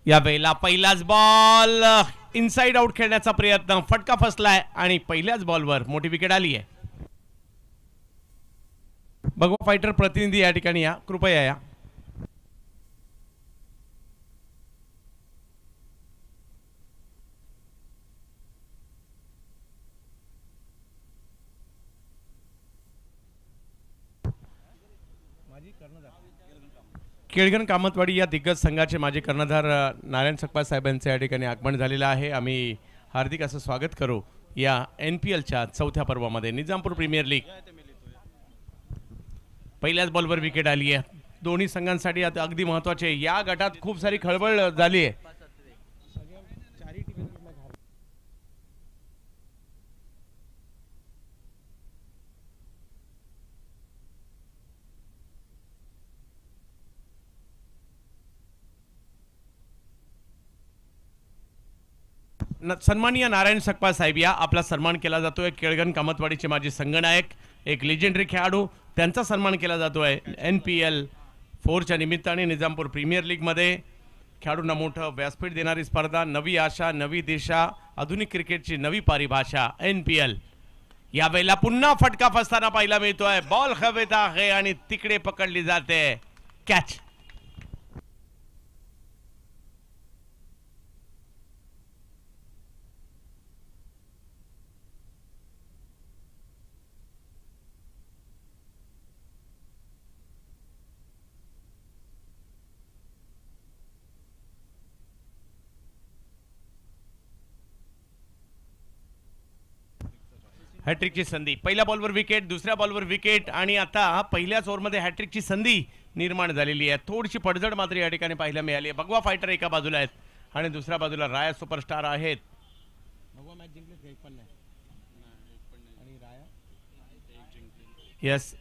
या वेळेला पहिलाच बॉल इनसाइड आउट खेळण्याचा प्रयत्न, फटका फसलाय आणि पहिल्याच बॉलवर मोठी विकेट आली आहे. भगवा फायटर प्रतिनिधी या ठिकाणी या, कृपया या. केळगण कामतवाडी या दिग्गज संघाचे माजी कर्णधार नारायण सकपाळ साहेबांचे या ठिकाणी आगमन झालेलं आहे. आम्ही हार्दिक असं स्वागत करू या NPLच्या चौथ्या पर्वामध्ये. निजामपूर प्रीमियर लीग पहिल्याच बॉलवर विकेट आली आहे. दोन्ही संघांसाठी अगदी महत्त्वाचे. या गटात खूप सारी खळबळ झाली आहे. सन्माननीय नारायण सकपाळ साहेब या, आपला सन्मान केला जातोय. केळगण कामतवाडीचे माजी संघनायक, एक लेजेंडरी खेळाडू, त्यांचा सन्मान केला जातोय. NPL 4च्या निमित्ताने निजामपूर प्रीमियर लीगमध्ये खेळाडूंना मोठं व्यासपीठ देणारी स्पर्धा, नवी आशा नवी दिशा, आधुनिक क्रिकेटची नवी परिभाषा NPL. यावेळेला पुन्हा फटका फसताना पाहायला मिळतोय. बॉल हवेत आहे आणि तिकडे पकडली जाते, कॅच. हॅट्रिकची संधी, पहिल्या बॉलवर विकेट, दुसऱ्या बॉलवर विकेट आणि आता पहिल्याच ओव्हरमध्ये हॅट्रिकची संधी निर्माण झालेली आहे. थोडीशी पडझड मात्र या ठिकाणी पाहायला मिळाली आहे. भगवा फायटर एका बाजूला आहेत आणि दुसऱ्या बाजूला राया सुपरस्टार आहेत. यस,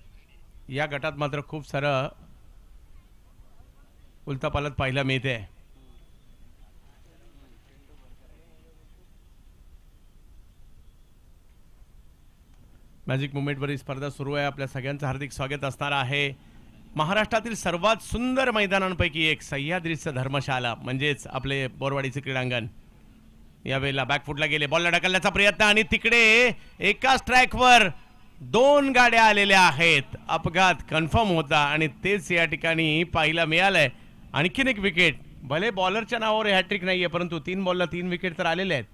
या गटात मात्र खूप सारं उलथापालथ पाहायला मिळते. मॅजिक मुवमेंटवर ही स्पर्धा सुरू आहे. आपल्या सगळ्यांचं हार्दिक स्वागत असणार आहे. महाराष्ट्रातील सर्वात सुंदर मैदानांपैकी एक सह्याद्रीचं धर्मशाला म्हणजेच आपले बोरवाडीचे क्रीडांगण. यावेळेला बॅकफुटला गेले, बॉलला ढकलण्याचा प्रयत्न आणि तिकडे एका स्ट्राइकवर 2 गाड्या आलेल्या आहेत. अपघात कन्फर्म होता आणि तेच या ठिकाणी पाहायला मिळालंय. आणखीन एक विकेट, भले बॉलरच्या नावावर हॅट्रिक नाहीये परंतु 3 बॉलला 3 विकेट तर आलेले आहेत.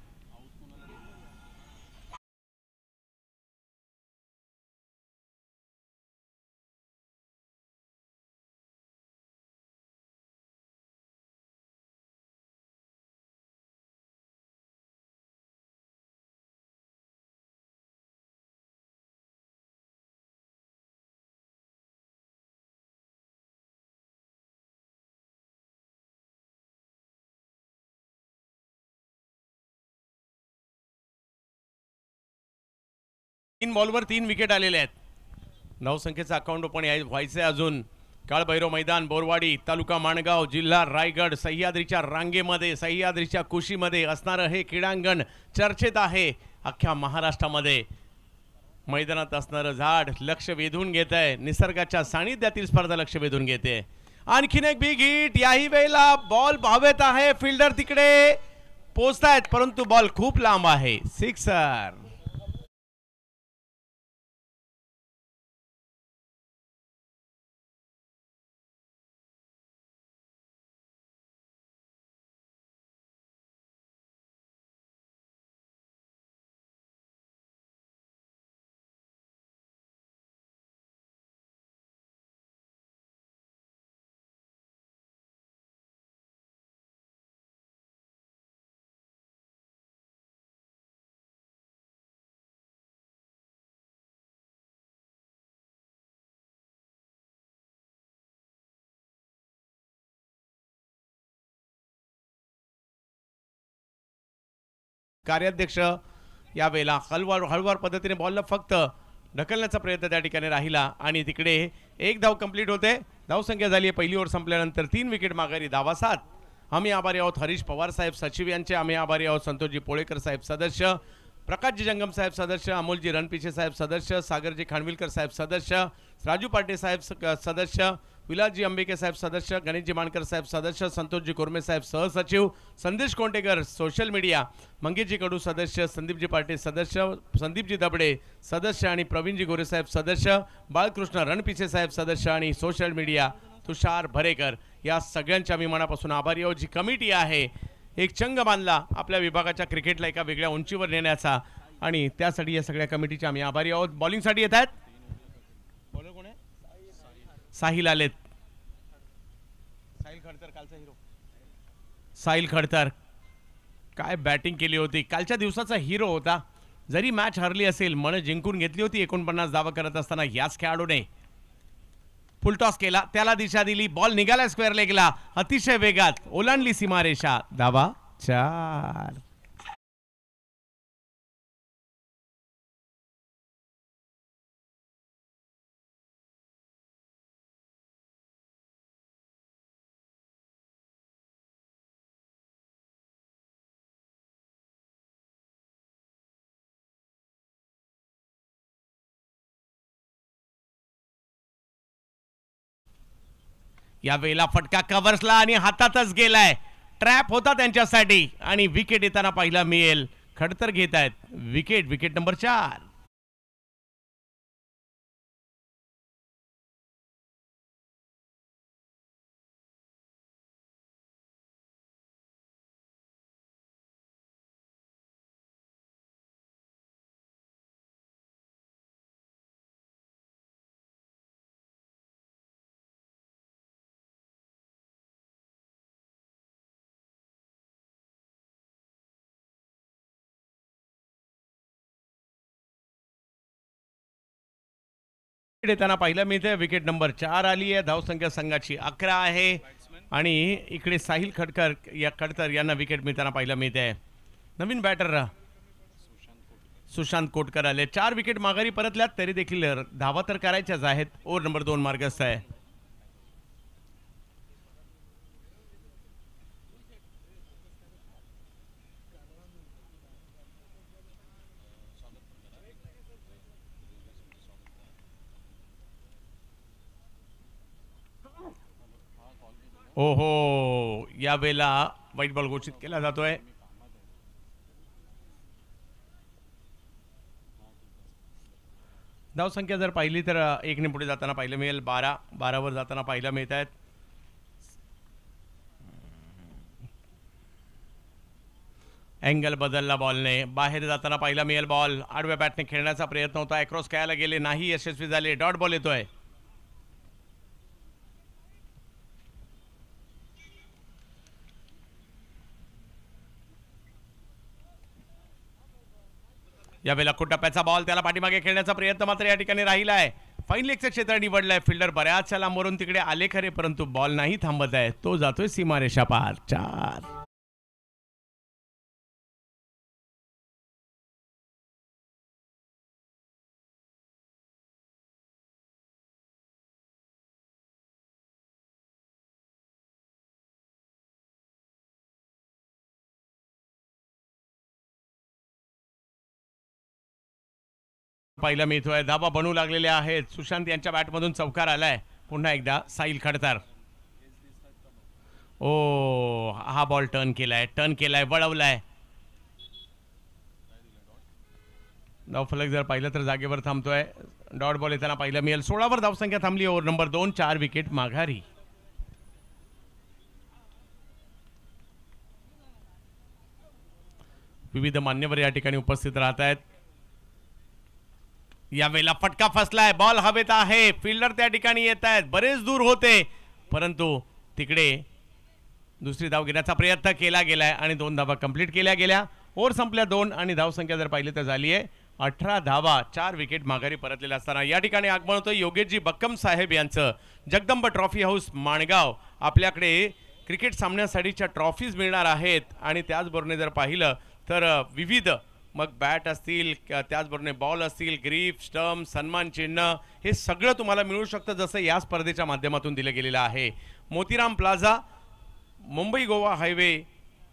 तीन बॉलवर 3 विकेट आलेले आहेत. 9 संख्येचा अकाउंट ओपन व्हायचे अजून. काळभैरव मैदान, बोरवाडी, तालुका माणगाव, जिल्हा रायगड. सह्याद्रीच्या रांगेमध्ये, सह्याद्रीच्या कुशीमध्ये असणारं हे क्रीडांगण चर्चेत आहे. अख्ख्या महाराष्ट्रामध्ये मैदानात असणारं झाड लक्ष वेधून घेत आहे. निसर्गाच्या सानिध्यातील स्पर्धा लक्ष वेधून घेते. आणखीन एक बिग हिट. याही वेळेला बॉल हवेत आहे, फिल्डर तिकडे पोहोचतायत परंतु बॉल खूप लांब आहे, सिक्सर. कार्याध्यक्ष यावेळेला हळूवार पद्धतीने बॉलला फक्त ढकलण्याचा प्रयत्न त्या ठिकाणी राहिला आणि तिकडे 1 धाव कंप्लीट होते. धावसंख्या झाली आहे पहिली ओव्हर संपल्यानंतर 3 विकेट माघारी, धावा 7. आम्ही आभारी आहोत हरीश पवार साहेब सचिव यांचे. आम्ही आभारी आहोत संतोषजी पोळेकर साहेब सदस्य, प्रकाशजी जंगम साहेब सदस्य, अमोलजी रणपिसे साहेब सदस्य, सागरजी खानविलकर साहेब सदस्य, राजू पाटे साहेब सदस्य, विलासजी अंबिके साहेब सदस्य, गणेशजी मानकर साहेब सदस्य, संतोषजी कोरमे साहेब सहसचिव, संदेश कोंटेकर सोशल मीडिया, मंगेशजी कडू सदस्य, संदीपजी पाटील सदस्य, संदीपजी दबडे सदस्य आणि प्रवीणजी गोरे साहेब सदस्य, बाळकृष्ण रणपिसे साहेब सदस्य आणि सोशल मीडिया तुषार भरेकर, या सगळ्यांच्या मी मनापासून आभारी आहोत. जी कमिटी आहे एक चंग बांधला आपल्या विभागाच्या क्रिकेटला एका वेगळ्या उंचीवर नेण्याचा, आणि त्यासाठी या सगळ्या कमिटीचे आम्ही आभारी आहोत. बॉलिंगसाठी येत आहेत बॉलर कोण आहे? साहिल आलेत. साहिल खडतर कालचा हिरो. साहिल खडतर काय बॅटिंग केली होती, कालच्या दिवसाचा हिरो होता. जरी मॅच हरली असेल मन जिंकून घेतली होती. 49 धावा करत असताना याच खेळाडूने फुलटॉस केला, त्याला दिशा दिली, बॉल निघाला स्क्वेअर लेगला, अतिशय वेगात ओलांडली सीमारेषा, धावा 4. या वेळेला फटका कव्हर्सला आणि हातातच गेलाय. ट्रॅप होता त्यांच्यासाठी आणि विकेट येताना पाहिला मिळेल. खडतर घेत आहेत विकेट. Wicket number 4. येताना पाहिलं मिळतंय. विकेट नंबर 4 आली आहे. धावसंख्या संघाची 11 आहे आणि इकडे साहिल खडकर या खडतर यांना विकेट मिळताना पाहिलं मिळतंय. नवीन बॅटर सुशांत कोटकर आले. 4 विकेट माघारी परतल्यात, तरी देखील धावा तर करायच्याच आहेत. ओव्हर नंबर 2 मार्गस्थ आहे. ओहो, या वेळेला व्हाईट बॉल घोषित केला जातोय. धावसंख्या जर पाहिली तर 1 ने पुढे जाताना पाहिलं मिळेल. 12 वर जाताना पाहिलं मिळत आहेत. अँगल बदलला बॉलने, बाहेर जाताना पाहिला मिळेल. बॉल आडव्या बॅटने खेळण्याचा प्रयत्न होता, क्रॉस खेळायला गेले, नाही यशस्वी झाले. डॉट बॉल येतोय. यावेळेला टप्प्याचा बॉल, त्याला पाठीमागे खेळण्याचा प्रयत्न मात्र या ठिकाणी राहिला आहे. फाईन लेगचं क्षेत्र निवडलंय. फिल्डर बऱ्याचशा लांबवरून तिकडे आले खरे, परंतु बॉल नाही थांबत आहे. तो जातोय सीमारेषा पार. 4. पाहिलं मिळतोय. धाबा बनवू लागलेले आहेत. सुशांत यांच्या बॅटमधून चौकार आलाय. पुन्हा एकदा साहिल खडतर. ओ, हा बॉल टर्न केलाय, वळवलाय. धावफलक जर पाहिलं तर जागेवर थांबतोय. डॉट बॉल येताना पाहिलं मिळेल. 16 वर धावसंख्या थांबली. Over number 2. 4 विकेट माघारी. विविध मान्यवर या ठिकाणी उपस्थित राहत आहेत. यावेळेला फटका फसलाय. बॉल हवेत आहे. फिल्डर त्या ठिकाणी येत आहेत. बरेच दूर होते, परंतु तिकडे दुसरी धाव घेण्याचा प्रयत्न केला गेलाय आणि 2 धावा कंप्लीट केल्या गेल्या. ओव्हर संपल्या 2 आणि धावसंख्या जर पाहिली तर झाली आहे 18 धावा. 4 विकेट माघारी परतलेला असताना या ठिकाणी आगमन होतं योगेशजी बक्कम साहेब यांचं. Jagdamb trophy house Mangaon. आपल्याकडे क्रिकेट सामन्यासाठीच्या ट्रॉफीज मिळणार आहेत आणि त्याचबरोबर जर पाहिलं तर विविध मग बॅट असतील, त्याचबरोबर बॉल असतील, ग्रीफ, स्टंप, सन्मान चिन्ह, हे सगळं तुम्हाला मिळू शकतं जसं या स्पर्धेच्या माध्यमातून दिलं गेलेलं आहे. Motiram plaza, Mumbai Goa highway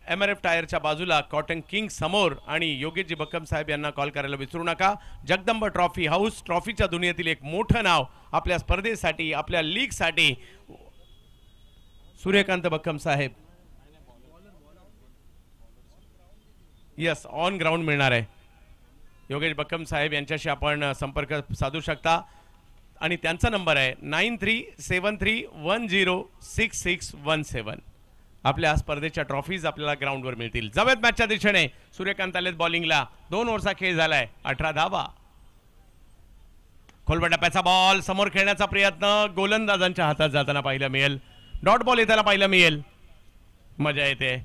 MRF टायरच्या बाजूला कॉटन किंग समोर आणि योगेशजी बक्कम साहेब यांना कॉल करायला विसरू नका. जगदंब ट्रॉफी हाऊस, ट्रॉफीच्या दुनियेतील एक मोठं नाव आपल्या स्पर्धेसाठी, आपल्या लीगसाठी. सूर्यकांत बक्कम साहेब, यस, ऑन ग्राउंड मिळणार आहे. योगेश बक्कम साहेब यांच्याशी आपण संपर्क साधू शकता आणि त्यांचा नंबर आहे 9373106617. आपल्या स्पर्धेच्या ट्रॉफीज आपल्याला ग्राउंडवर मिळतील. जावेद मॅचच्या दिशेने सूर्यकांत आलेत बॉलिंगला. 2 ओव्हरचा खेळ झालाय, 18 धावा. खोलवर टप्प्याचा बॉल, समोर खेळण्याचा प्रयत्न गोलंदाजांच्या हातात जाताना पाहायला मिळेल. डॉट बॉल येताना पाहायला मिळेल. मजा येते.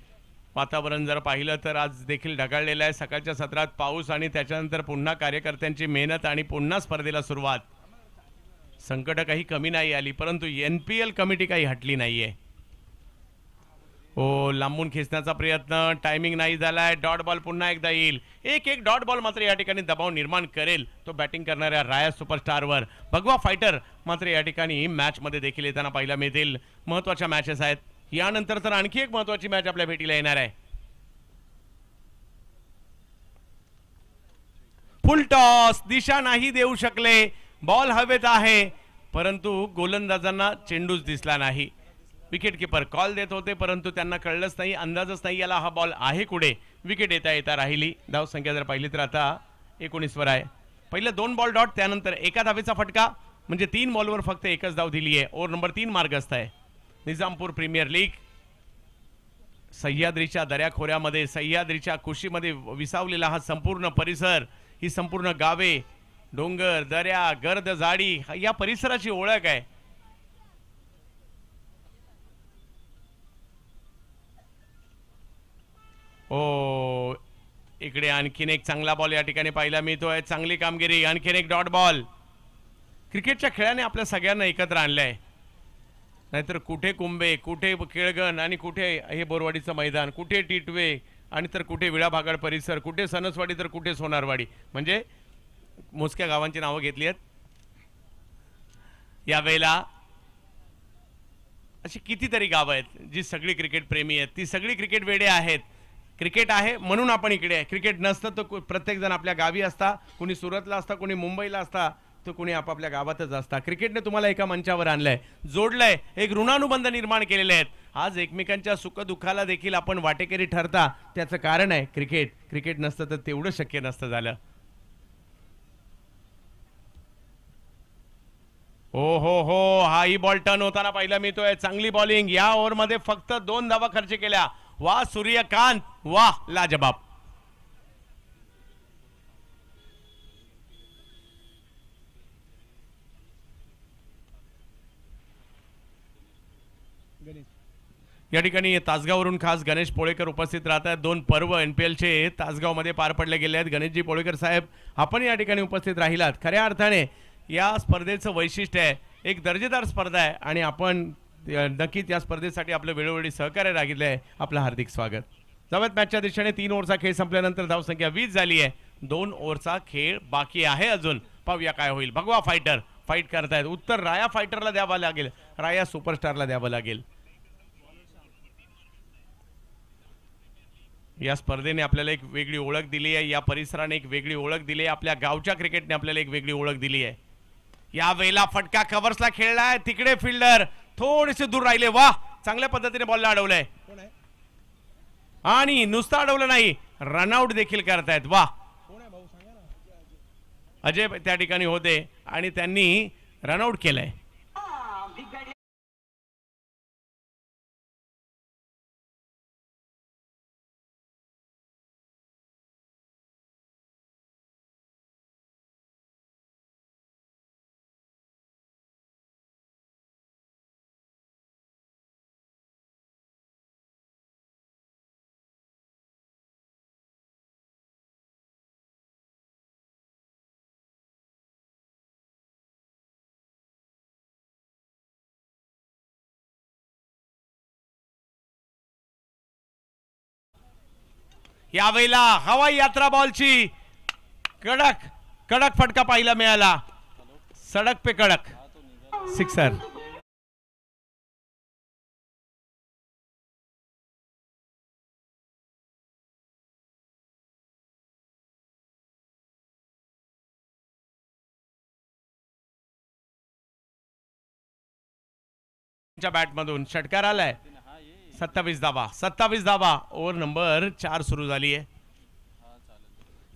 वातावरण जर पाहिलं तर आज देखील ढगाळलेलं आहे. सकाळच्या सत्रात पाऊस आणि त्याच्यानंतर पुन्हा कार्यकर्त्यांची मेहनत आणि पुन्हा स्पर्धेला सुरुवात. संकट काही कमी नाही आली, परंतु NPL कमिटी काही हटली नाहीये. हो, लांबून खेचण्याचा प्रयत्न, टायमिंग नाही झालाय. डॉट बॉल पुन्हा एकदा येईल. एक डॉट बॉल मात्र या ठिकाणी दबाव निर्माण करेल तो बॅटिंग करणाऱ्या राया सुपरस्टारवर. भगवा फायटर मात्र या ठिकाणी मॅच मध्ये देखील येताना पाहायला मिळतील. महत्वाच्या मॅचेस आहेत. यानंतर तर आणखी एक महत्वाची मॅच आपल्या भेटीला येणार आहे. फुल टॉस, दिशा नाही देऊ शकले. बॉल हवेत आहे, परंतु गोलंदाजांना चेंडूच दिसला नाही. विकेट किपर कॉल देत होते, परंतु त्यांना कळलंच नाही, अंदाजच नाही याला हा बॉल आहे कुठे. विकेट येता राहिली. धाव संख्या जर पाहिली तर आता 19 वर आहे. पहिले 2 बॉल डॉट, त्यानंतर एका धावेचा फटका, म्हणजे 3 बॉलवर फक्त एकच धाव दिली आहे. ओव्हर नंबर 3 मार्गस्थ आहे. निजामपूर प्रीमियर लीग, सह्याद्रीच्या दऱ्याखोऱ्यामध्ये, सह्याद्रीच्या कुशीमध्ये विसावलेला हा संपूर्ण परिसर, ही संपूर्ण गावे, डोंगर, दऱ्या, गर्द झाडी, या परिसराची ओळख आहे. ओ, इकडे आणखीन एक चांगला बॉल या ठिकाणी पाहायला मिळतोय. चांगली कामगिरी. आणखीन एक डॉट बॉल. क्रिकेटच्या खेळाने आपल्या सगळ्यांना एकत्र आणलंय. नाहीतर कुठे कुंभे, कुठे केळगण आणि कुठे हे बोरवाडीचं मैदान, कुठे टिटवे आणि तर कुठे विळाभागड परिसर, कुठे सणसवाडी तर कुठे सोनारवाडी, म्हणजे मोजक्या गावांची नावं घेतली आहेत. यावेळेला अशी कितीतरी गावं आहेत जी सगळी क्रिकेट प्रेमी आहेत, ती सगळी क्रिकेट वेडे आहेत. क्रिकेट आहे म्हणून आपण इकडे आहे. क्रिकेट नसतं तर प्रत्येक जण आपल्या गावी असता, कोणी सुरतला असता, कोणी मुंबईला असता, तर कोणी आपापल्या गावातच असता. क्रिकेटने तुम्हाला एका मंचावर आणलंय, जोडलंय, एक ऋणानुबंध निर्माण केलेले आहेत. आज एकमेकांच्या सुखदुःखाला देखील आपण वाटेकरी ठरता, त्याचं कारण आहे क्रिकेट. क्रिकेट नसतं तर तेवढं शक्य नसतं झालं. हो हो हो, हा ही बॉल टर्न होताना पाहिला मिळतोय. चांगली बॉलिंग. या ओव्हरमध्ये फक्त 2 धावा खर्च केल्या. वाह सूर्यकांत, वाह, लाजबाब. या ठिकाणी तासगाववरून खास गणेश पोळेकर उपस्थित राहतात. 2 पर्व NPLचे तासगावमध्ये पार पडले गेले आहेत. गणेशजी पोळेकर साहेब, आपण या ठिकाणी उपस्थित राहिलात. खऱ्या अर्थाने या स्पर्धेचं वैशिष्ट्य आहे, एक दर्जेदार स्पर्धा आहे आणि आपण नक्कीच या स्पर्धेसाठी आपलं वेळोवेळी सहकार्य राहिलं आहे. आपलं हार्दिक स्वागत. जावेद मॅचच्या दिशेने 3 ओव्हरचा खेळ संपल्यानंतर धावसंख्या 20 झाली आहे. 2 ओव्हरचा खेळ बाकी आहे अजून. पाहूया काय होईल. भगवा फायटर फाईट करतायत. उत्तर राया फायटरला द्यावं लागेल, राया सुपरस्टारला द्यावं लागेल. या स्पर्धेने आपल्याला एक वेगळी ओळख दिली आहे, या परिसराने एक वेगळी ओळख दिली आहे, आपल्या गावच्या क्रिकेटने आपल्याला एक वेगळी ओळख दिली आहे. या वेळेला फटका कव्हर्सला खेळलाय. तिकडे फिल्डर थोडेसे दूर राहिले. वाह, चांगल्या पद्धतीने बॉलला अडवलंय आणि नुसतं अडवलं नाही, रनआउट देखील करतायत. वाह, अजय त्या ठिकाणी होते आणि त्यांनी रनआउट केलंय. यावेळेला हवाई यात्रा बॉलची कडक कडक फटका पाहायला मिळाला. सडक पे कडक सिक्सर. बॅट मधून षटकार आलाय 27 धावा 27 धावा ओव्हर नंबर 4 सुरू झाली आहे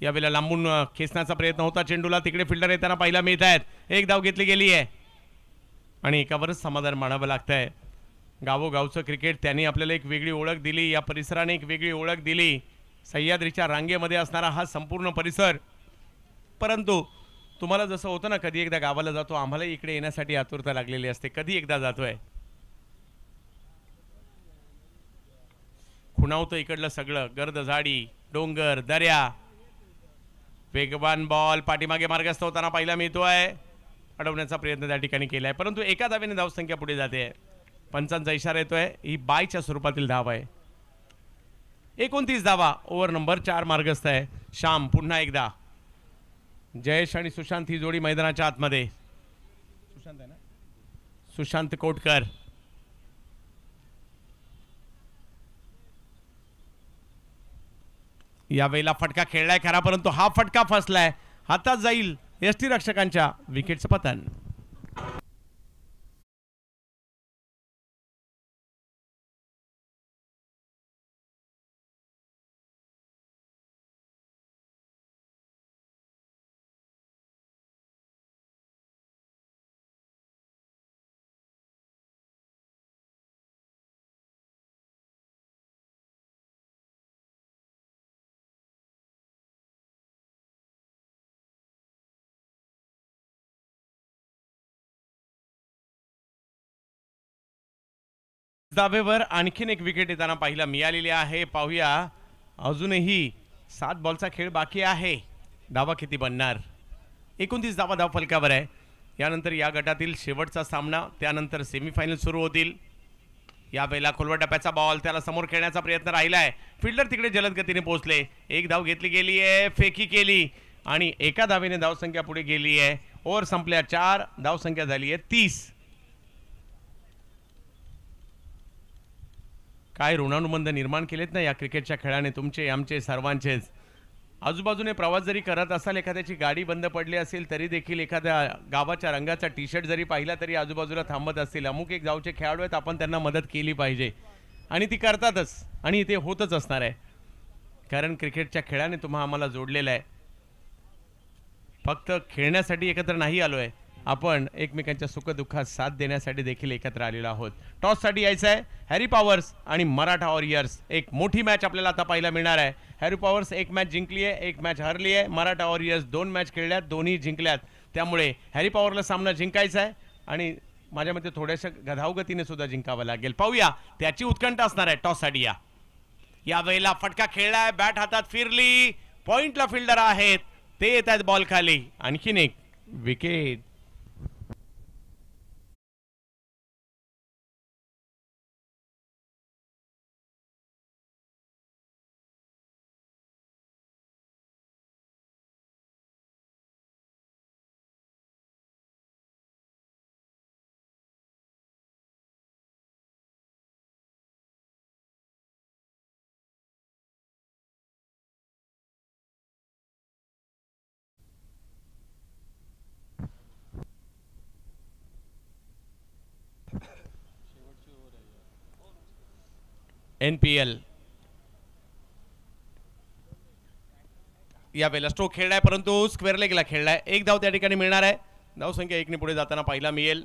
यावेळेला लांबून खेचण्याचा प्रयत्न होता चेंडूला तिकडे फिल्डर येताना पाहायला मिळत आहेत एक धाव घेतली गेली आहे आणि एकावरच समाधान मानावं लागतंय गावोगावचं क्रिकेट त्यांनी आपल्याला एक वेगळी ओळख दिली या परिसराने एक वेगळी ओळख दिली सह्याद्रीच्या रांगेमध्ये असणारा हा संपूर्ण परिसर परंतु तुम्हाला जसं होतं ना कधी एकदा गावाला जातो आम्हाला इकडे येण्यासाठी आतुरता लागलेली असते कधी एकदा जातोय खुणावतं इकडलं सगळं गर्द झाडी डोंगर दर्या वेगवान बॉल पाठीमागे मार्गस्थ होताना पाहायला मिळतोय अडवण्याचा प्रयत्न त्या ठिकाणी केलाय परंतु एका धावेने धावसंख्या पुढे जाते पंचांचा इशारा येतोय ही बायच्या स्वरूपातील धाव आहे 29 धावा ओव्हर नंबर 4 मार्गस्थ आहे श्याम पुन्हा एकदा जयेश आणि सुशांत ही जोडी मैदानाच्या आतमध्ये सुशांत आहे ना सुशांत कोटकर यावेळेला फटका खेळलाय खरा परंतु हा फटका फसलाय हातात जाईल यष्टी रक्षकांच्या विकेटचं पतन धावेवर आणखीन एक विकेट येताना पाहायला मिळालेली आहे पाहूया अजूनही 7 बॉलचा खेळ बाकी आहे धावा किती बनणार 29 धावा धाव फलकावर आहे यानंतर या गटातील शेवटचा सामना त्यानंतर सेमीफायनल सुरू होतील यावेळेला खोलवर टप्प्याचा बॉल त्याला समोर खेळण्याचा प्रयत्न राहिलाय फिल्डर तिकडे जलद गतीने पोहोचले एक धाव घेतली गेली आहे फेकी केली आणि एका धावेने धावसंख्या पुढे गेली आहे ओव्हर संपल्या 4 धावसंख्या झाली आहे 30 काय ऋणानुबंध निर्माण केलेत ना या क्रिकेटच्या खेळाने तुमचे आमचे सर्वांचेच आजूबाजूने प्रवास जरी करत असाल एखाद्याची गाडी बंद पडली असेल तरी देखील एखाद्या गावाच्या रंगाचा टी शर्ट जरी पाहिला तरी आजूबाजूला थांबत असतील अमुक एक गावचे खेळाडू आहेत आपण त्यांना मदत केली पाहिजे आणि ती करतातच आणि ते होतच असणार आहे कारण क्रिकेटच्या खेळाने तुम्हा आम्हाला जोडलेलं आहे फक्त खेळण्यासाठी एकत्र नाही आलो आहे आपण एकमेकांच्या सुखदुःखात साथ देण्यासाठी देखील एकत्र आलेलो आहोत टॉस साठी यायचं आहे हॅरी पॉवर्स आणि मराठा वॉरियर्स एक मोठी मॅच आपल्याला आता पाहायला मिळणार आहे हॅरी पॉवर्स एक मॅच जिंकली आहे एक मॅच हरली आहे मराठा वॉरियर्स 2 मॅच खेळल्यात दोन्ही जिंकल्यात त्यामुळे हॅरी पॉवरला सामना जिंकायचा आहे आणि माझ्या मते थोड्याशा धावगतीने सुद्धा जिंकावं लागेल पाहूया त्याची उत्कंठा असणार आहे टॉस साठी या वेळेला फटका खेळलाय बॅट हातात फिरली पॉइंटला फिल्डर आहेत ते येत आहेत बॉल खाली आणखीन एक विकेट NPL यावेळेला स्ट्रोक खेळलाय परंतु स्क्वेअर लेगला खेळलाय एक धाव त्या ठिकाणी मिळणार आहे धावसंख्या 1 ने पुढे जाताना पाहायला मिळेल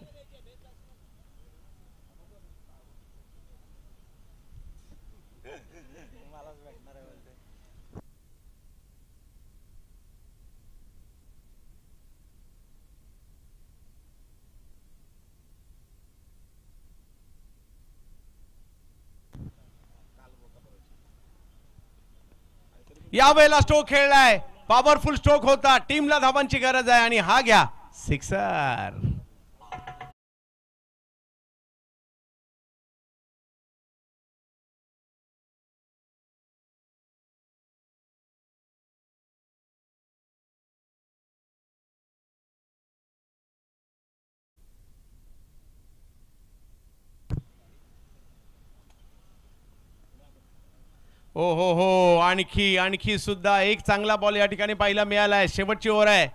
यावेळेला स्ट्रोक खेळलाय पॉवरफुल स्ट्रोक होता टीमला धावांची गरज आहे आणि हा घ्या सिक्सर ओ हो आणखी सुद्धा एक चांगला बॉल या ठिकाणी पाहायला मिळालाय शेवटची ओव्हर आहे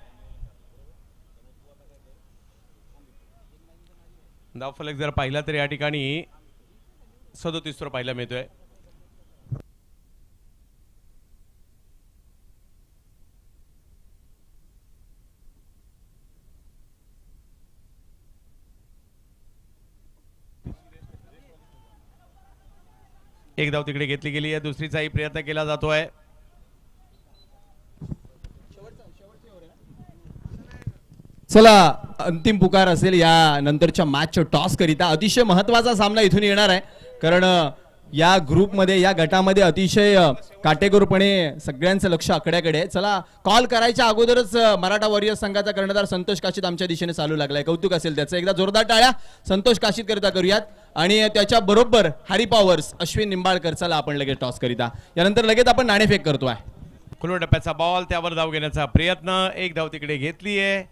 धावफलक जर पाहिला तर या ठिकाणी 37 वर पाहायला मिळतोय. एक धाव तिकडे घेतली गेली आहे. दुसरीचाही प्रयत्न केला जातोय. चला अंतिम पुकार असेल या नंतरच्या मॅचच्या टॉस करिता. अतिशय महत्वाचा सामना इथून येणार आहे, कारण या ग्रुपमध्ये या गटामध्ये अतिशय काटेकोरपणे सगळ्यांचं लक्ष आकड्याकडे आहे. चला कॉल करायच्या अगोदरच मराठा वॉरियर्स संघाचा कर्णधार संतोष काशीत आमच्या दिशेने चालू लागलाय. कौतुक असेल त्याचं. एकदा जोरदार टाळ्या संतोष काशीत करिता करूयात. आणि त्याच्या बरोबर हॅरी पॉवर्स अश्विन निंबाळकर. चला आपण लगेच टॉस करिता. यानंतर लगेच आपण नाणेफेक करतोय. खुल्या टप्प्याचा बॉल, त्यावर धाव घेण्याचा प्रयत्न. एक धाव तिकडे घेतली आहे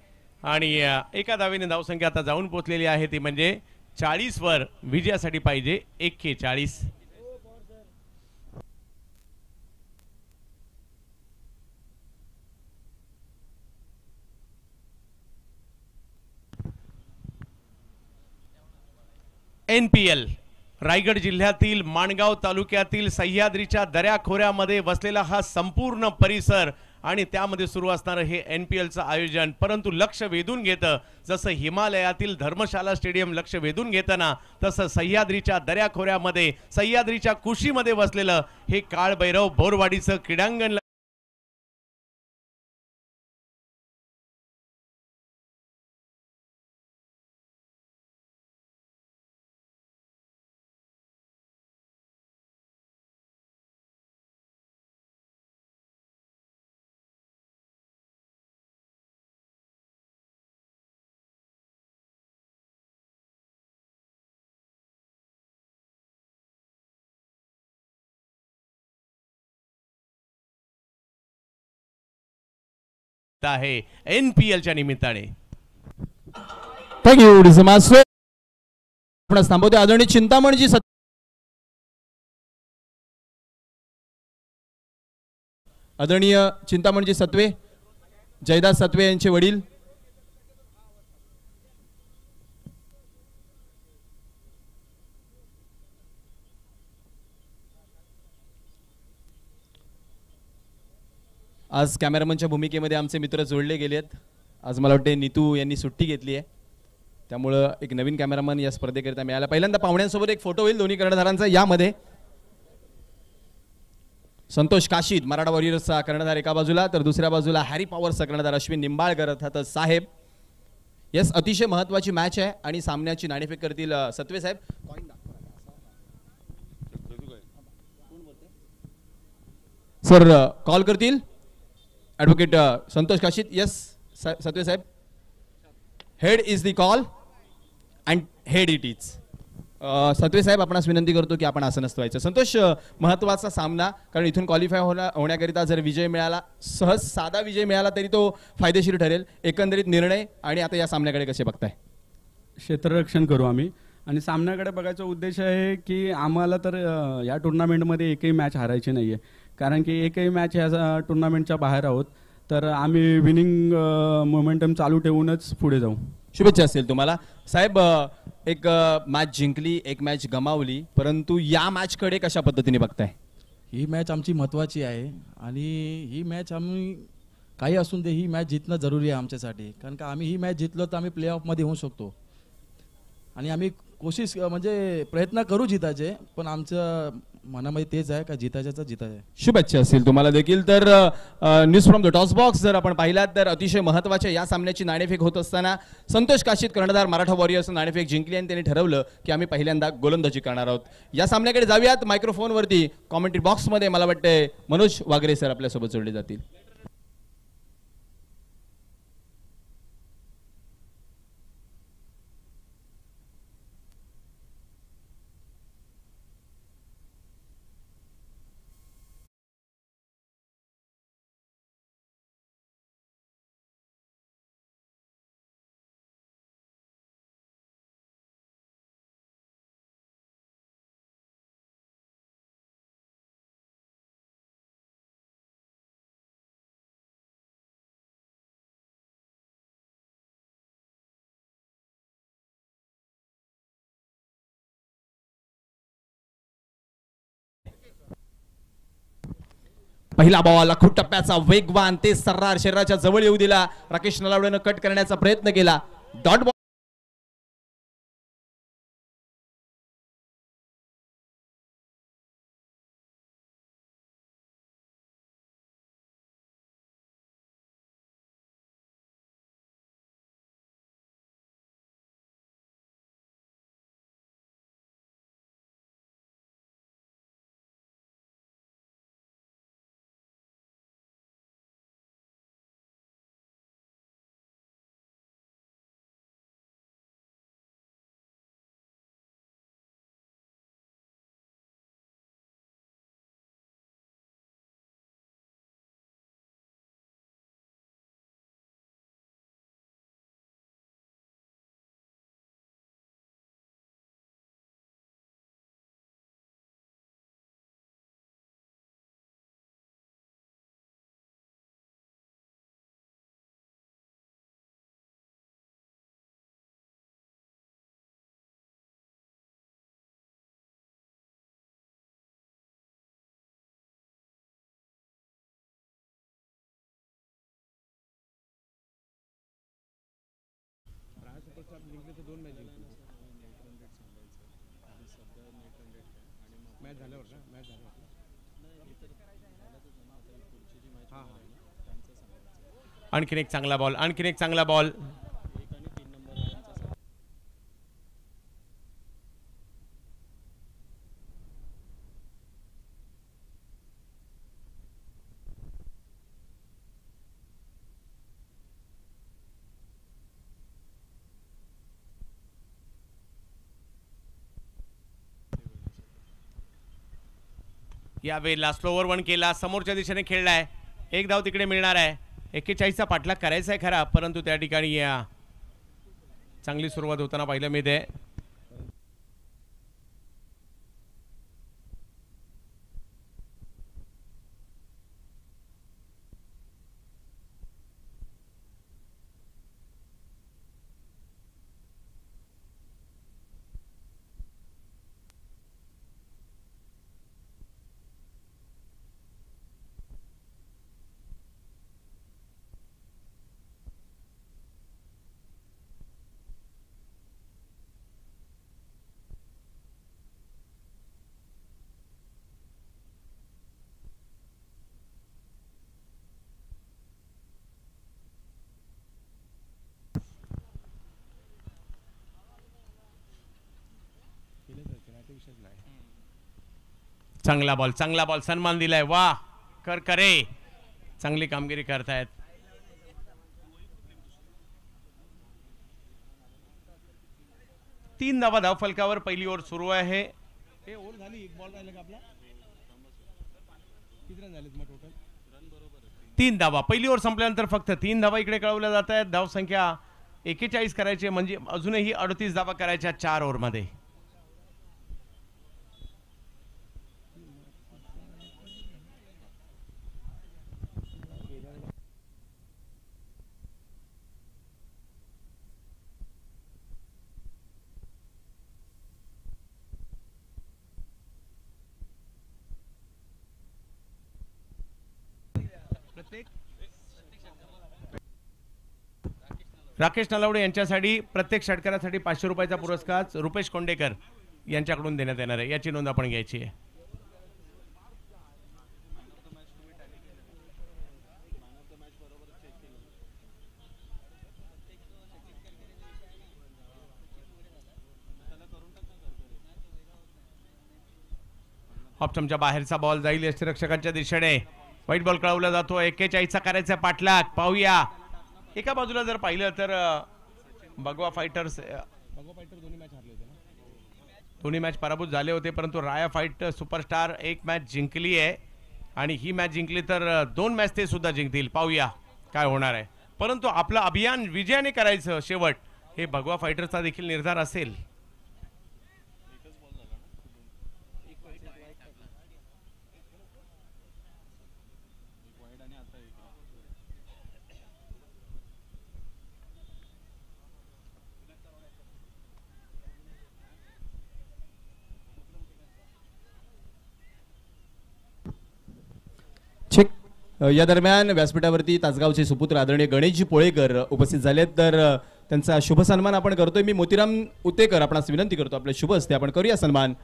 आणि एका धावेने धावसंख्या आता जाऊन पोहोचलेली आहे, ती म्हणजे 40 वर. विजयासाठी पाहिजे 41. NPL रायगड जिल्ह्यातील माणगाव तालुक्यातील सह्याद्रीच्या दऱ्याखोऱ्यामध्ये वसलेला हा संपूर्ण परिसर आणि त्यामध्ये सुरू असणारं हे NPLचं आयोजन, परंतु लक्ष वेधून घेतं. जसं हिमालयातील धर्मशाला स्टेडियम लक्ष वेधून घेताना, तसं सह्याद्रीच्या दऱ्याखोऱ्यामध्ये सह्याद्रीच्या कुशीमध्ये वसलेलं हे काळभैरव बोरवाडीचं क्रीडांगण आहे NPLच्या निमित्ताने. थँक्यू डिसमास्टर. आपण थांबवतो. आदरणीय चिंतामणजी आदरणीय चिंतामणजी सत्वे, जयदास सत्वे यांचे वडील. आज कॅमेरामनच्या भूमिकेमध्ये आमचे मित्र जोडले गेलेत. आज मला वाटते नीतू यांनी सुट्टी घेतली आहे, त्यामुळं एक नवीन कॅमेरामन या स्पर्धेकरिता मिळाला. पहिल्यांदा पाहुण्यांसोबत एक फोटो होईल दोन्ही कर्णधारांचा. यामध्ये संतोष काशीद मराठा वॉरियर्सचा कर्णधार एका बाजूला, तर दुसऱ्या बाजूला हॅरी पॉवर्सचा कर्णधार अश्विन निंबाळकर अर्थातच साहेब. येस, अतिशय महत्त्वाची मॅच आहे आणि सामन्याची नाणेफेक करतील सत्वे साहेब. सर कॉल करतील ॲडव्होकेट संतोष काशीद. येस सत्वे साहेब. Head is the call and head it is. Satve साहेब, आपणास विनंती करतो की आपण आसनस्थ व्हायचं. संतोष, महत्त्वाचा सामना, कारण इथून क्वालिफाय होण्याकरिता जर विजय मिळाला, सहज साधा विजय मिळाला तरी तो फायदेशीर ठरेल. एकंदरीत निर्णय आणि आता या सामन्याकडे कसे बघताय? क्षेत्ररक्षण करू आम्ही आणि सामन्याकडे बघायचा उद्देश आहे की आम्हाला तर या टुर्नामेंटमध्ये एकही मॅच हारायची नाही आहे, कारण की एकही मॅच ह्या टुर्नामेंटच्या बाहेर आहोत. तर आम्ही विनिंग मोमेंटम चालू ठेवूनच पुढे जाऊ. शुभेच्छा असतील तुम्हाला साहेब. एक मॅच जिंकली, एक मॅच गमावली, परंतु या मॅचकडे कशा पद्धतीने बघताय? ही मॅच आमची महत्त्वाची आहे आणि ही मॅच आम्ही काही असून दे ही मॅच जिंकणं जरुरी आहे आमच्यासाठी, कारण का आम्ही ही मॅच जिंकलो तर आम्ही प्ले ऑफमध्ये होऊ शकतो आणि आम्ही कोशिश म्हणजे प्रयत्न करू जितायचे, पण आमचं मनामध्ये तेच आहे का जितायचं जितायचं. शुभेच्छा असतील तुम्हाला देखील. तर news from the toss box जर आपण पाहिलात तर अतिशय महत्त्वाच्या या सामन्याची नाणेफेक होत असताना संतोष काशीद कर्णधार मराठा वॉरियर्स नाणेफेक जिंकली आणि त्यांनी ठरवलं की आम्ही पहिल्यांदा गोलंदाजी करणार आहोत. या सामन्याकडे जाऊयात. मायक्रोफोनवरती कॉमेंट्री बॉक्समध्ये मला वाटते मनोज वागरे सर आपल्यासोबत जोडले जातील. पहिला बॉल अखूट टप्प्याचा वेगवान ते सर्रार शरीराच्या जवळ येऊ दिला. राकेश नलावडेनं कट करण्याचा प्रयत्न केला. डॉट बॉल आणखीन एक चांगला बॉल, आणखीन एक चांगला बॉल. या वेळेला स्लोवर वन केला, समोरच्या दिशेने खेळलाय. एक धाव तिकडे मिळणार आहे. 41चा पाठलाग करायचा आहे खरा, परंतु त्या ठिकाणी चांगली सुरुवात होताना पाहिलं मिळते. चांगला बॉल, चांगला बॉल, सन्मान दिलाय. वा कर करे, चांगली कामगिरी करतायत. तीन धावा धाव फलकावर पहिली ओव्हर सुरू आहे. तीन धावा पहिली ओव्हर संपल्यानंतर फक्त 3 धावा इकडे कळवल्या जात आहेत. धाव संख्या 41 करायची, म्हणजे अजूनही 38 धावा करायच्या 4 ओव्हर मध्ये. राकेश नलावडे यांच्यासाठी प्रत्येक षटकारासाठी 500 रुपयाचा पुरस्कार रुपेश कोंडेकर यांच्याकडून देण्यात येणार आहे. याची नोंद आपण घ्यायची आहे. ऑप्शनच्या बाहेरचा बॉल जाईल यष्टिरक्षकांच्या दिशेने. वाईट बॉल कळवला जातो. 41चा करायचा पाठलाग. पाहूया, एका बाजूला जर पाहिलं तर भगवा फायटर्स दोन्ही मॅच हारले होते ना, दोन्ही मॅच पराभूत झाले होते, परंतु राया फाईट सुपरस्टार एक मॅच जिंकली आहे आणि ही मॅच जिंकली तर 2 मॅच ते सुद्धा जिंकतील. पाहूया काय होणार आहे. परंतु आपलं अभियान विजयाने करायचं शेवट हे भगवा फायटर्सचा देखील निर्धार असेल. चेक या दरम्यान व्यासपीठावरती तासगावचे सुपुत्र आदरणीय गणेशजी पोळेकर उपस्थित झालेत, तर त्यांचा शुभ सन्मान आपण करतोय. मी मोतीराम उतेकर आपणास विनंती करतो, आपले शुभ असते आपण करूया सन्मान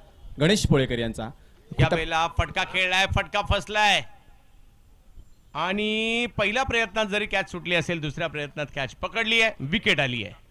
गणेश पोळेकर यांचा. या वेळेला फटका खेळलाय, फटका फसलाय आणि पहिल्या प्रयत्नात जरी कॅच सुटली असेल, दुसऱ्या प्रयत्नात कॅच पकडली आहे, विकेट आली आहे.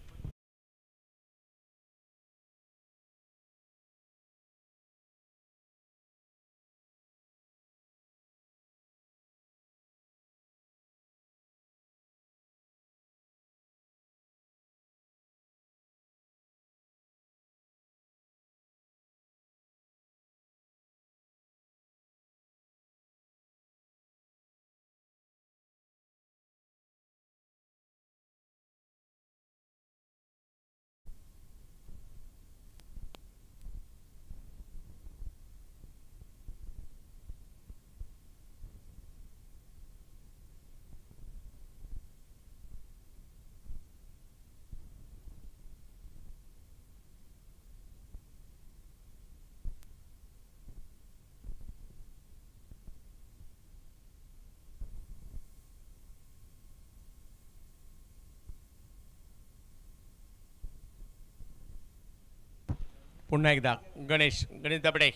पुन्हा एकदा गणेश दबडे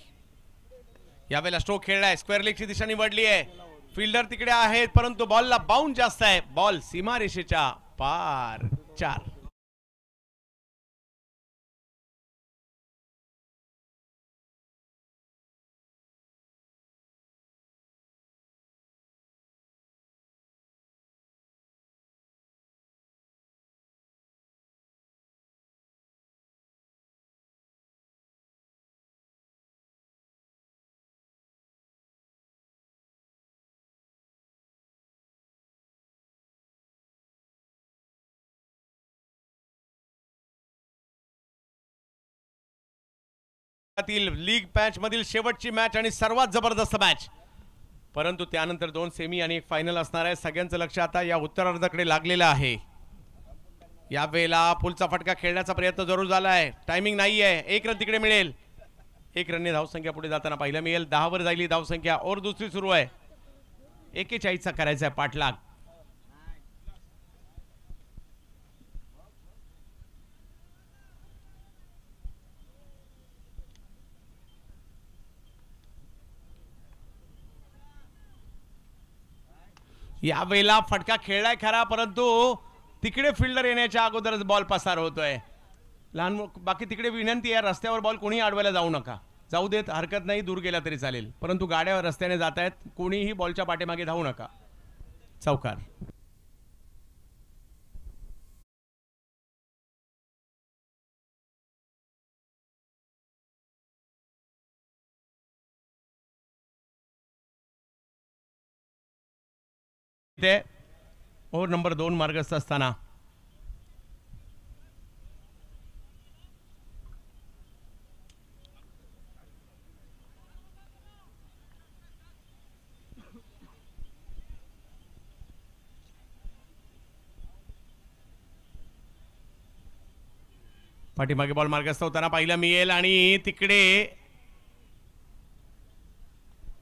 यावेळेला स्ट्रोक खेळलाय, स्क्वेअर लेगची दिशा निवडली आहे, फिल्डर तिकडे आहेत परंतु बॉलला बाउंस जास्त आहे, बॉल सीमारेषेच्या पार. 4. लीग मॅच मधील शेवटची मॅच आणि सर्वात जबरदस्त मॅच, परंतु त्यानंतर 2 सेमी आणि एक फायनल असणार आहे. सगळ्यांचं लक्ष आता या उत्तरार्धाकडे लागलेलं आहे. या वेळेला पुलचा फटका खेळण्याचा प्रयत्न जरूर झाला आहे, टायमिंग नाही आहे, 1 रन तिकडे मिळेल. 1 रनने धावसंख्या पुढे जाताना पाहायला मिळेल. 10 वर जाईल धावसंख्या और दुसरी सुरू आहे. 41चा करायचा आहे पाठलाग. या वेळेला फटका खेळलाय खरा, परंतु तिकडे फिल्डर येण्याच्या अगोदरच बॉल पसार होतोय. लहान बाकी तिकडे विनंती आहे, रस्त्यावर बॉल कोणी अडवायला जाऊ नका. जाऊ देत, हरकत नाही, दूर गेला तरी चालेल, परंतु गाड्यावर रस्त्याने जात आहेत, कोणीही बॉलच्या पाठीमागे धावू नका. चौकार. ओव्हर नंबर 2 मार्गस्थ असताना पाठीमागे बॉल मार्गस्थ होताना पाहिलं मिळेल आणि तिकडे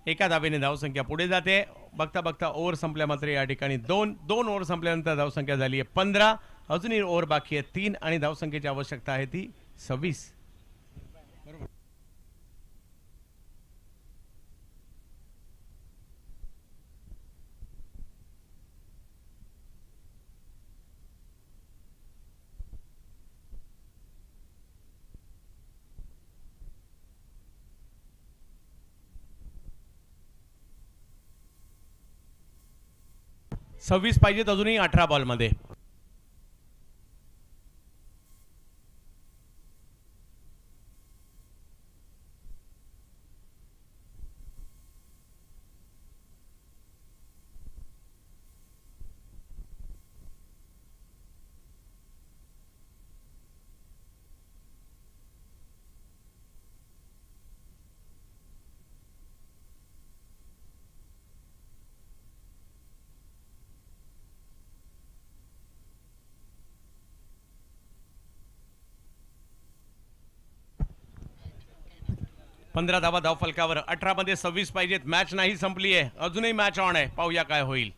एका धावेने धावसंख्या पुढे जाते. बघता बघता ओव्हर संपल्या मात्र या ठिकाणी 2 ओव्हर संपल्यानंतर धावसंख्या झाली आहे 15. अजूनही ओव्हर बाकी आहे 3 आणि धावसंख्येची आवश्यकता आहे ती 26. 26 पाहिजेत अजूनही 18 बॉलमध्ये. 15 धावा धाव फलकावर. 18 मध्ये 26 पाहिजेत. मॅच नाही संपली आहे, अजूनही मॅच ऑन आहे. पाहूया काय होईल.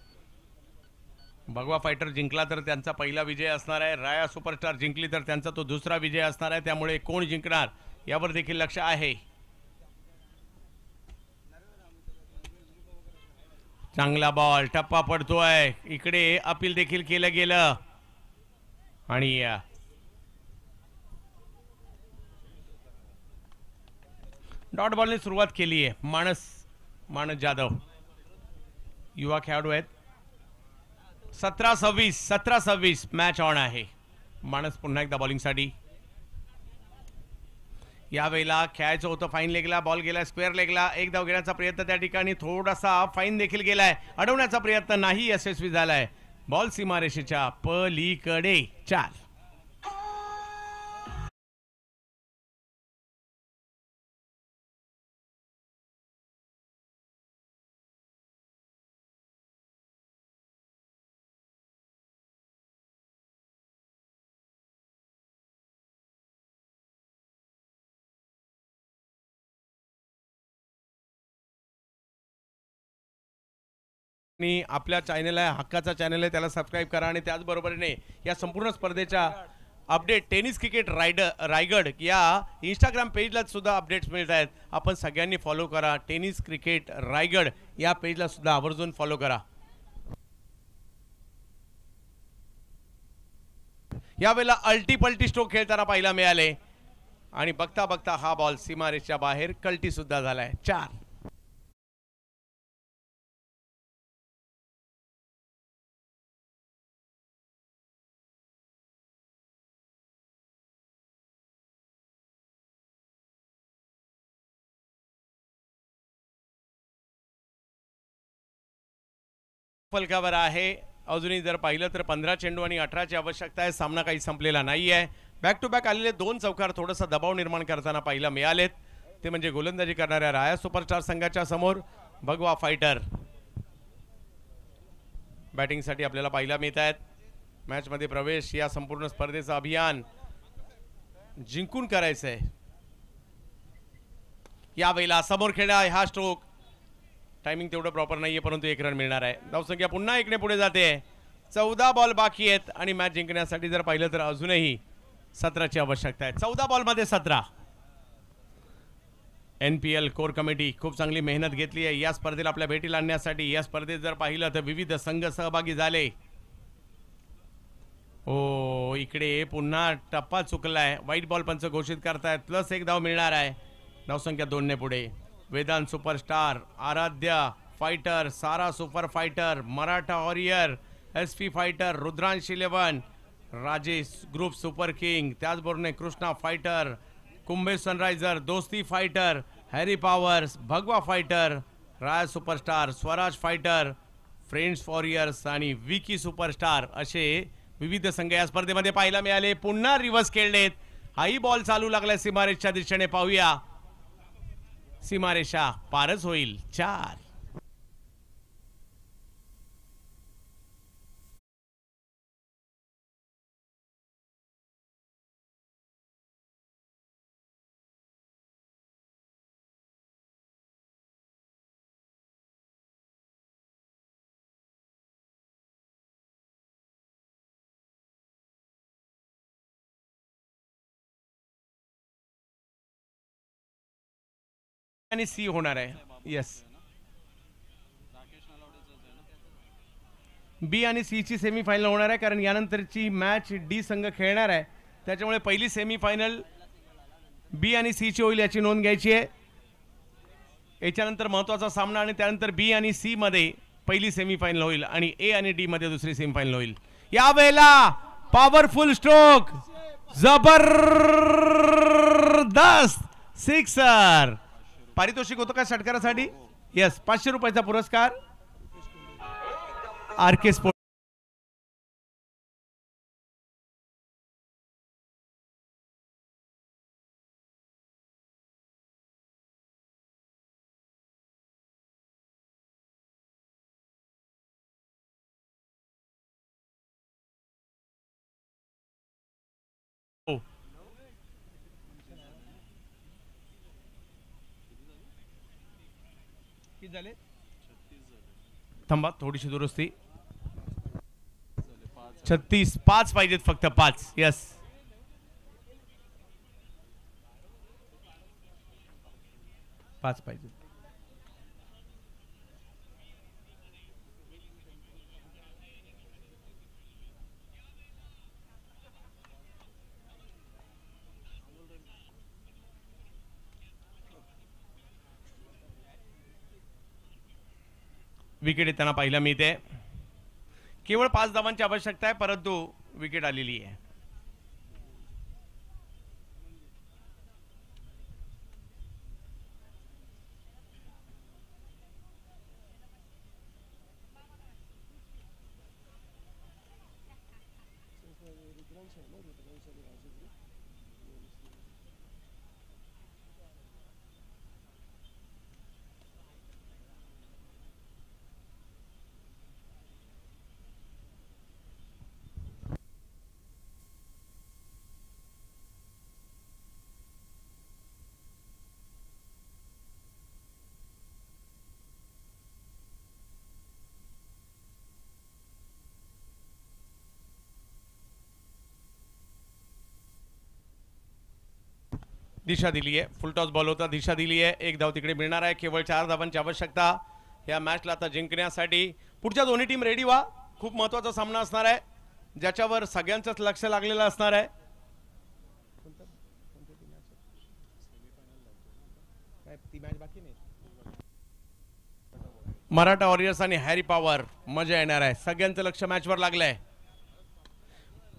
भगवा फायटर जिंकला तर त्यांचा पहिला विजय असणार आहे. राया सुपरस्टार जिंकली तर त्यांचा तो दुसरा विजय असणार आहे. त्यामुळे कोण जिंकणार यावर देखील लक्ष आहे. चांगला बॉल, टप्पा पडतोय. इकडे अपील देखील केलं गेलं आणि डॉट बॉलने सुरुवात केली आहे. मानस जाधव युवा खेळाडू आहेत. 17-26 मॅच ऑन आहे. मानस पुन्हा एकदा बॉलिंगसाठी. यावेळेला खेळायचं होतं फाईन लेगला, बॉल गेला स्क्वेअर लेगला. एक धाव घेण्याचा प्रयत्न त्या ठिकाणी, थोडासा फाईन देखील गेलाय. अडवण्याचा प्रयत्न नाही यशस्वी झालाय. बॉल सीमारेषेच्या पलीकडे. 4. आणि आपल्या चॅनल आहे, हक्काचा चॅनल आहे, त्याला सबस्क्राईब करा. आणि त्याचबरोबरीने या संपूर्ण स्पर्धेच्या अपडेट टेनिस क्रिकेट रायगड या इंस्टाग्राम पेजला सुद्धा अपडेट्स मिळत आहेत. आपण सगळ्यांनी फॉलो करा. टेनिस क्रिकेट रायगड या पेजला सुद्धा आवर्जून फॉलो करा. यावेळेला अल्टी स्ट्रोक खेळताना पाहायला मिळाले आणि बघता बघता हा बॉल सीमारेषेच्या बाहेर कल्टी सुद्धा झालाय. 4. फलकावर आहे. अजूनही जर पाहिलं तर 15 चेंडू आणि 18ची आवश्यकता आहे. सामना काही संपलेला नाही आहे. बॅक टू बॅक आलेले 2 चौकार थोडासा दबाव निर्माण करताना पाहायला मिळालेत. ते म्हणजे गोलंदाजी करणाऱ्या राया सुपरस्टार संघाच्या समोर भगवा फायटर बॅटिंगसाठी आपल्याला पाहायला मिळत आहेत. मॅचमध्ये प्रवेश या संपूर्ण स्पर्धेचं अभियान जिंकून करायचं आहे. यावेळेला समोर खेळा हा स्ट्रोक. टायमिंग तेवढं प्रॉपर नाहीये, परंतु 1 रन मिळणार आहे. धावसंख्या पुन्हा 1ने पुढे जाते. 14 बॉल बाकी आहेत आणि मॅच जिंकण्यासाठी जर पाहिलं तर अजूनही 17ची आवश्यकता आहे. 14 बॉलमध्ये 17. NPL कोर कमिटी खूप चांगली मेहनत घेतली आहे या स्पर्धेला आपल्या भेटीला आणण्यासाठी. या स्पर्धेत जर पाहिलं तर विविध संघ सहभागी झाले. ओ इकडे पुन्हा टप्पा चुकलाय. व्हाईट बॉल पंच घोषित करतायत. +1 धाव मिळणार आहे. धावसंख्या 2ने पुढे. Vedant superstar, Aaradhya fighter, Sara super fighter, Maratha warrior, SP fighter, Rudransh 11, Rajesh group super king, त्याचबरोबर Krishna fighter, Kumbhe sunriser, Dosti fighter, Harry powers, Bhagwa fighter, Rai superstar, Swaraj fighter, friends warriors आणि विकी सुपरस्टार असे विविध संघ या स्पर्धेमध्ये पाहायला मिळाले. पुन्हा रिव्हर्स खेळलेत. हाही बॉल चालू लागलाय सीमारेषच्या दिशेने. पाहूया सीमारेषा पारच होईल. 4. आणि सी होणार आहे. येस, बी आणि सी ची सेमीफायनल होणार आहे, कारण यानंतरची मॅच डी संघ खेळणार आहे. त्याच्यामुळे पहिली सेमीफायनल बी आणि सी ची होईल याची नोंद घ्यायची आहे. याच्यानंतर महत्त्वाचा सामना आणि त्यानंतर बी आणि सी मध्ये पहिली सेमीफायनल होईल आणि ए आणि डी मध्ये दुसरी सेमीफायनल होईल. यावेळेला पॉवरफुल स्ट्रोक, जबरदस्त सिक्सर. पारितोषिक होतं का षटकारासाठी? येस, 500 रुपयाचा पुरस्कार RK स्पोर्ट. थांबा थोडीशी दुरुस्ती 36 5 पाहिजेत फक्त 5 यस पाच पाहिजे विकेट येताना पाहायला मिळते केवळ 5 धावांची आवश्यकता आहे परंतु विकेट आलेली आहे दिशा दिली आहे फुल टॉस बॉल होता दिशा दिली आहे एक धाव तिकडे मिळणार आहे केवळ 4 धावांची आवश्यकता या मॅचला आता जिंकण्यासाठी पुढच्या दोन्ही टीम रेडी व्हा खूप महत्त्वाचा सामना असणार आहे ज्याच्यावर सगळ्यांचंच लक्ष लागलेलं असणार आहे मराठा वॉरियर्स आणि हॅरी पॉवर मजा येणार आहे सगळ्यांचं लक्ष मॅचवर लागलंय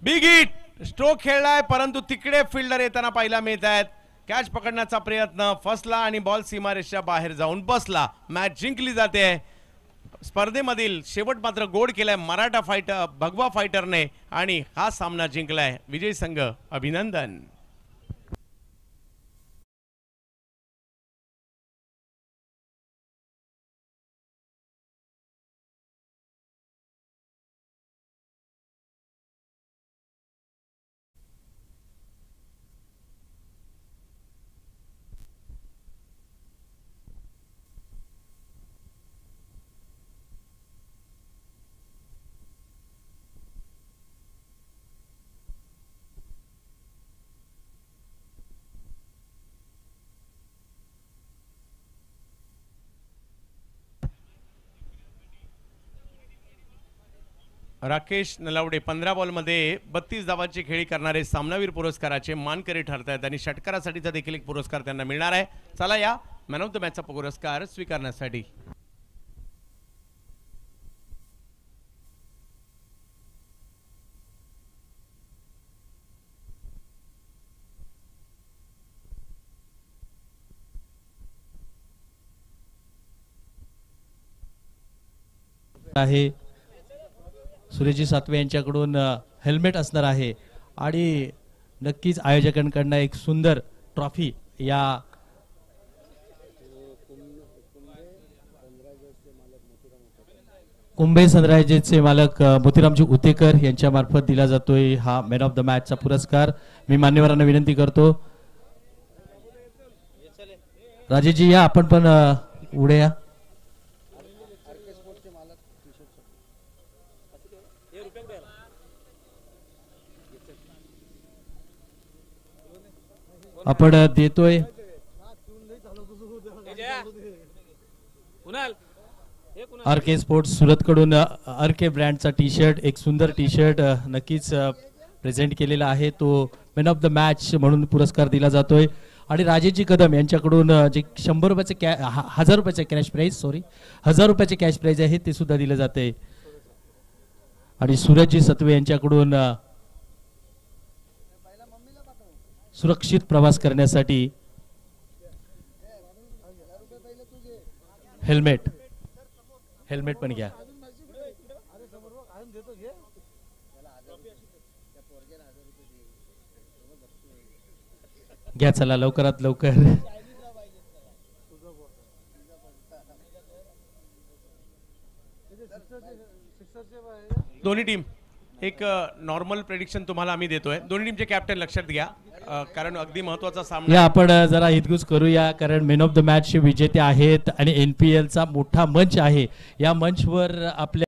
बिग हिट स्ट्रोक खेळलाय परंतु तिकडे फिल्डर येताना पाहायला मिळत आहेत कॅच पकडण्याचा प्रयत्न फसला आणि बॉल सीमारेषेच्या बाहेर जाऊन बसला मॅच जिंकली जाते स्पर्धेमधील शेवट मात्र गोड केलाय मराठा फायटर भगवा फायटरने आणि हा सामना जिंकलाय विजय संघ अभिनंदन राकेश नलावडे 15 बॉलमध्ये 32 धावांची खेळी करणारे सामनावीर पुरस्काराचे मानकरी ठरत आहेत आणि षटकारासाठीचा देखील एक पुरस्कार त्यांना मिळणार आहे चला या मॅन ऑफ द मॅचचा पुरस्कार स्वीकारण्यासाठी आहे सुरेशजी सातवे यांच्याकडून हेल्मेट असणार आहे आणि नक्कीच आयोजकांकडून एक सुंदर ट्रॉफी या कुंभे सनरायझर्सचे मालक मोतीरामजी उतेकर यांच्या मार्फत दिला जातोय हा मॅन ऑफ द मॅचचा पुरस्कार मी मान्यवरांना विनंती करतो राजेशजी या आपण पण पुढे या आपण देतोय आरके स्पोर्ट्स सुरत कडून आरके ब्रँडचा टी शर्ट एक सुंदर टी शर्ट नक्कीच प्रेझेंट केलेला आहे तो मॅन ऑफ द मॅच म्हणून पुरस्कार दिला जातोय आणि राजेशजी कदम यांच्याकडून जे 100 रुपयाचे 1000 रुपयाचे कॅश प्राइज 1000 रुपयाचे कॅश प्राइज आहे ते सुद्धा दिले जाते आणि सूरजजी सत्वे यांच्याकडून सुरक्षित प्रवास करण्यासाठी हेल्मेट पण घ्या घ्या चला लवकरात लवकर दोन्ही टीम एक नॉर्मल प्रेडिक्शन तुम्हाला आम्ही देतोय. दोन्ही टीमचे कॅप्टन लक्षात घ्या, कारण अगदी महत्वाचा सामना. या आपण जरा हितगुज करूया, कारण मेन ऑफ द मॅच विजेते आहेत आणि NPL चा मोठा मंच आहे. या मंचवर आपल्या